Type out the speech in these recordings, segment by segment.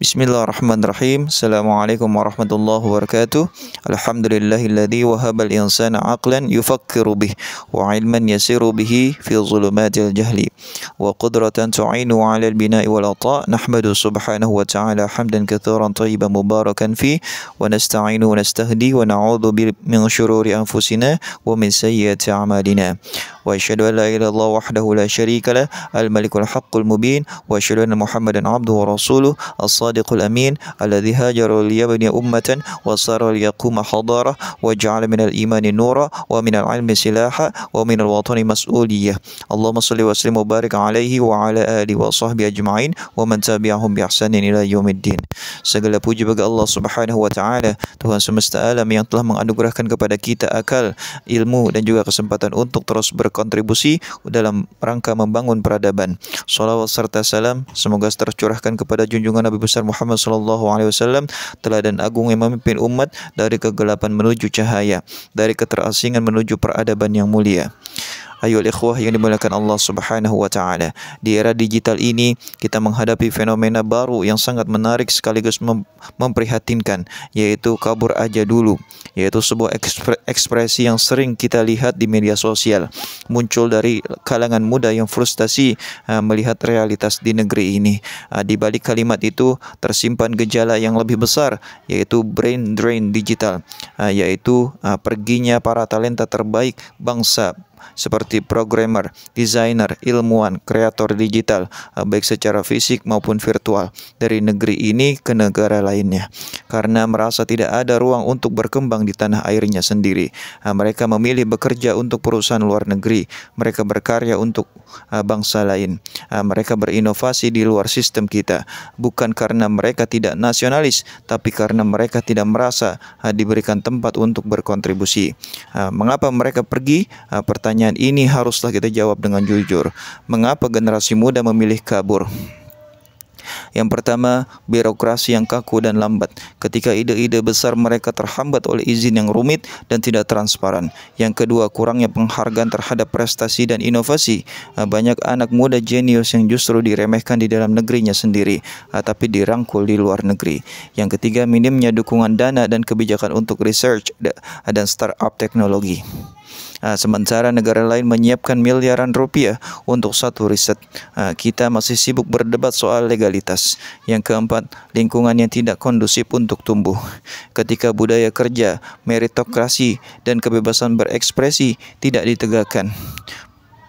Bismillahirrahmanirrahim. Assalamualaikum warahmatullahi wabarakatuh. Alhamdulillahilladzi wahabal insana aqlan yufakkiru bih wa ilman yasiru bihi fi zulumatil jahli wa qudratan tu'inu 'ala al-bina'i wal 'ata'. Nahmadu subhanahu wa ta'ala hamdan katsiran tayyiban mubarakan fi wa nasta'inu wa nastahdi wa na'udzu min syururi anfusina wa min sayyiati a'malina. Wa asyhadu an la ilaha illallah wahdahu la syarika lah al-malikul haqqul mubin wa asyhadu anna Muhammadan 'abduhu wa rasuluh as-sadiqul amin alladzi hajara liyabni ummatan wa sara liyaquma hadara wa ja'ala minal imani nura wa minal ilmi silaha wa minal watani mas'uliyah. Allahumma shalli wa sallim wa barik alaihi wa ala alihi wa sahbihi ajma'in wa man tabi'ahum bi ihsanin ila yaumiddin. Segala puji bagi Allah Subhanahu wa taala, Tuhan semesta alam yang telah menganugerahkan kepada kita akal, ilmu dan juga kesempatan untuk terus berkontribusi dalam rangka membangun peradaban. Salawat serta salam semoga tercurahkan kepada junjungan Nabi besar Muhammad sallallahu alaihi wasallam, teladan agung yang memimpin umat dari kegelapan menuju cahaya, dari keterasingan menuju peradaban yang mulia. Ayol ikhwah yang dimuliakan Allah Subhanahu wa taala. Di era digital ini kita menghadapi fenomena baru yang sangat menarik sekaligus memprihatinkan, yaitu kabur aja dulu, yaitu sebuah ekspresi yang sering kita lihat di media sosial, muncul dari kalangan muda yang frustasi melihat realitas di negeri ini. Di balik kalimat itu tersimpan gejala yang lebih besar, yaitu brain drain digital, yaitu perginya para talenta terbaik bangsa seperti programmer, desainer, ilmuwan, kreator digital, baik secara fisik maupun virtual, dari negeri ini ke negara lainnya, karena merasa tidak ada ruang untuk berkembang di tanah airnya sendiri. Mereka memilih bekerja untuk perusahaan luar negeri, mereka berkarya untuk bangsa lain, mereka berinovasi di luar sistem kita, bukan karena mereka tidak nasionalis, tapi karena mereka tidak merasa diberikan tempat untuk berkontribusi. Mengapa mereka pergi? Pertanyaan ini haruslah kita jawab dengan jujur. Mengapa generasi muda memilih kabur? Yang pertama, birokrasi yang kaku dan lambat. Ketika ide-ide besar mereka terhambat oleh izin yang rumit dan tidak transparan. Yang kedua, kurangnya penghargaan terhadap prestasi dan inovasi. Banyak anak muda jenius yang justru diremehkan di dalam negerinya sendiri, tapi dirangkul di luar negeri. Yang ketiga, minimnya dukungan dana dan kebijakan untuk research dan startup teknologi. Sementara negara lain menyiapkan miliaran rupiah untuk satu riset, kita masih sibuk berdebat soal legalitas. Yang keempat, lingkungan yang tidak kondusif untuk tumbuh. Ketika budaya kerja, meritokrasi, dan kebebasan berekspresi tidak ditegakkan.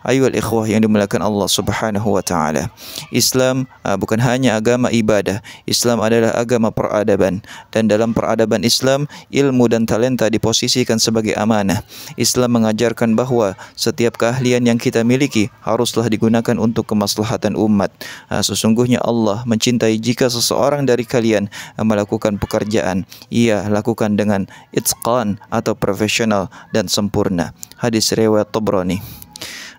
Ayuhal ikhwah yang dimuliakan Allah Subhanahu wa taala. Islam bukan hanya agama ibadah. Islam adalah agama peradaban, dan dalam peradaban Islam, ilmu dan talenta diposisikan sebagai amanah. Islam mengajarkan bahwa setiap keahlian yang kita miliki haruslah digunakan untuk kemaslahatan umat. Sesungguhnya Allah mencintai jika seseorang dari kalian melakukan pekerjaan, ia lakukan dengan itqan atau profesional dan sempurna. Hadis riwayat Tabrani.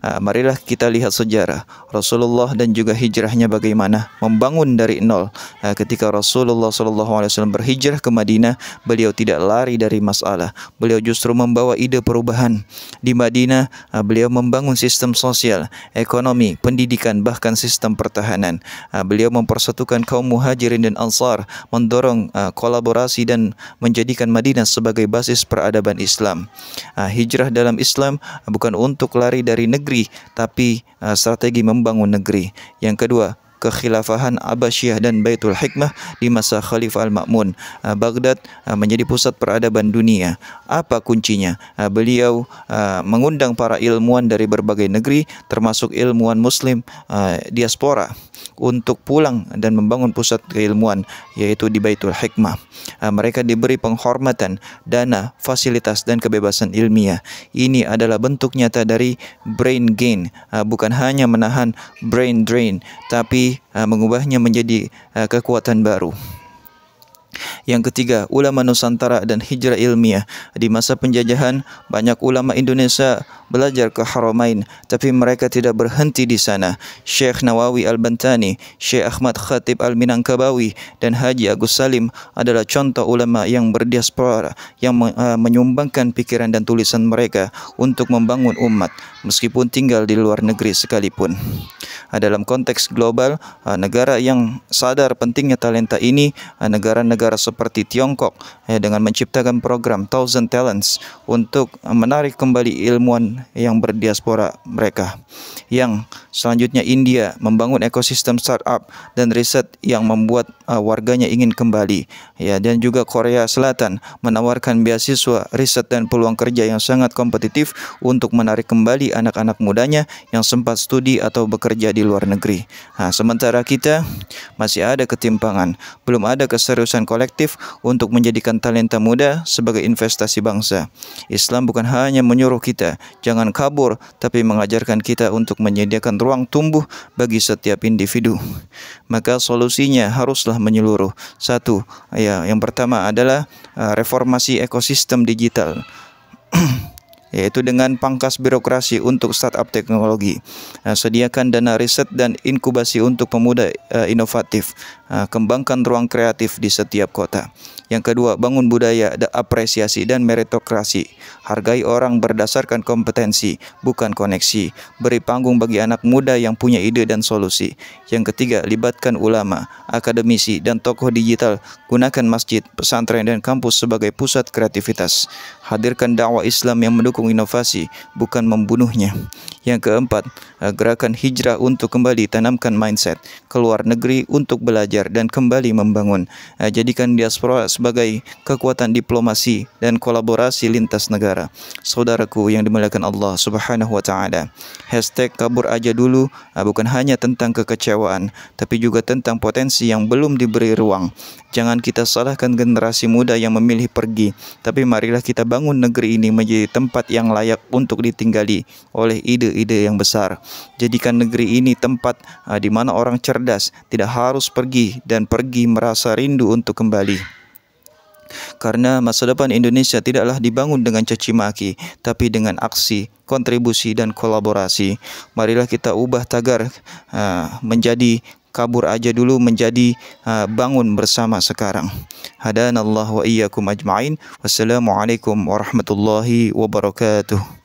Marilah kita lihat sejarah Rasulullah dan juga hijrahnya bagaimana, membangun dari nol. Ketika Rasulullah SAW berhijrah ke Madinah, beliau tidak lari dari masalah. Beliau justru membawa ide perubahan. Di Madinah, beliau membangun sistem sosial, ekonomi, pendidikan, bahkan sistem pertahanan. Beliau mempersatukan kaum muhajirin dan ansar, mendorong kolaborasi dan menjadikan Madinah sebagai basis peradaban Islam. Hijrah dalam Islam bukan untuk lari dari negeri, tapi strategi membangun negeri. Yang kedua, kekhilafahan Abbasiyah dan Baitul Hikmah di masa Khalifah Al-Ma'mun. Baghdad menjadi pusat peradaban dunia. Apa kuncinya? Beliau mengundang para ilmuwan dari berbagai negeri, termasuk ilmuwan muslim diaspora, untuk pulang dan membangun pusat keilmuan, yaitu di Baitul Hikmah. Mereka diberi penghormatan, dana, fasilitas, dan kebebasan ilmiah. Ini adalah bentuk nyata dari brain gain, bukan hanya menahan brain drain, tapi mengubahnya menjadi kekuatan baru. Yang ketiga, ulama Nusantara dan hijrah ilmiah. Di masa penjajahan, banyak ulama Indonesia belajar ke Haramain, tapi mereka tidak berhenti di sana. Syekh Nawawi Al-Bantani, Syekh Ahmad Khatib Al-Minangkabawi, dan Haji Agus Salim adalah contoh ulama yang berdiaspora yang menyumbangkan pikiran dan tulisan mereka untuk membangun umat meskipun tinggal di luar negeri sekalipun. Dalam konteks global, negara yang sadar pentingnya talenta ini, negara-negara seperti Tiongkok dengan menciptakan program Thousand Talents untuk menarik kembali ilmuwan yang berdiaspora mereka. Yang selanjutnya India membangun ekosistem startup dan riset yang membuat warganya ingin kembali. Dan juga Korea Selatan menawarkan beasiswa riset dan peluang kerja yang sangat kompetitif untuk menarik kembali anak-anak mudanya yang sempat studi atau bekerja di luar negeri. Sementara kita masih ada ketimpangan, belum ada keseriusan kolektif untuk menjadikan talenta muda sebagai investasi bangsa. Islam bukan hanya menyuruh kita jangan kabur, tapi mengajarkan kita untuk menyediakan ruang tumbuh bagi setiap individu. Maka solusinya haruslah menyeluruh. Satu, yang pertama adalah reformasi ekosistem digital. Yaitu dengan pangkas birokrasi untuk startup teknologi. Sediakan dana riset dan inkubasi untuk pemuda inovatif. Kembangkan ruang kreatif di setiap kota. Yang kedua, bangun budaya apresiasi dan meritokrasi. Hargai orang berdasarkan kompetensi, bukan koneksi. Beri panggung bagi anak muda yang punya ide dan solusi. Yang ketiga, libatkan ulama, akademisi, dan tokoh digital. Gunakan masjid, pesantren, dan kampus sebagai pusat kreativitas. Hadirkan dakwah Islam yang mendukung inovasi, bukan membunuhnya. Yang keempat, gerakan hijrah untuk kembali tanamkan mindset, keluar negeri untuk belajar dan kembali membangun. Jadikan diaspora sebagai kekuatan diplomasi dan kolaborasi lintas negara. Saudaraku yang dimuliakan Allah Subhanahu wa taala. #kabur aja dulu bukan hanya tentang kekecewaan, tapi juga tentang potensi yang belum diberi ruang. Jangan kita salahkan generasi muda yang memilih pergi, tapi marilah kita bangun negeri ini menjadi tempat yang layak untuk ditinggali oleh ide-ide yang besar. Jadikan negeri ini tempat di mana orang cerdas tidak harus pergi dan pergi merasa rindu untuk kembali. Karena masa depan Indonesia tidaklah dibangun dengan caci maki, tapi dengan aksi, kontribusi, dan kolaborasi. Marilah kita ubah tagar menjadi kabur aja dulu menjadi bangun bersama sekarang. Hadanallahu wa iyyakum ajma'in. Wassalamualaikum warahmatullahi wabarakatuh.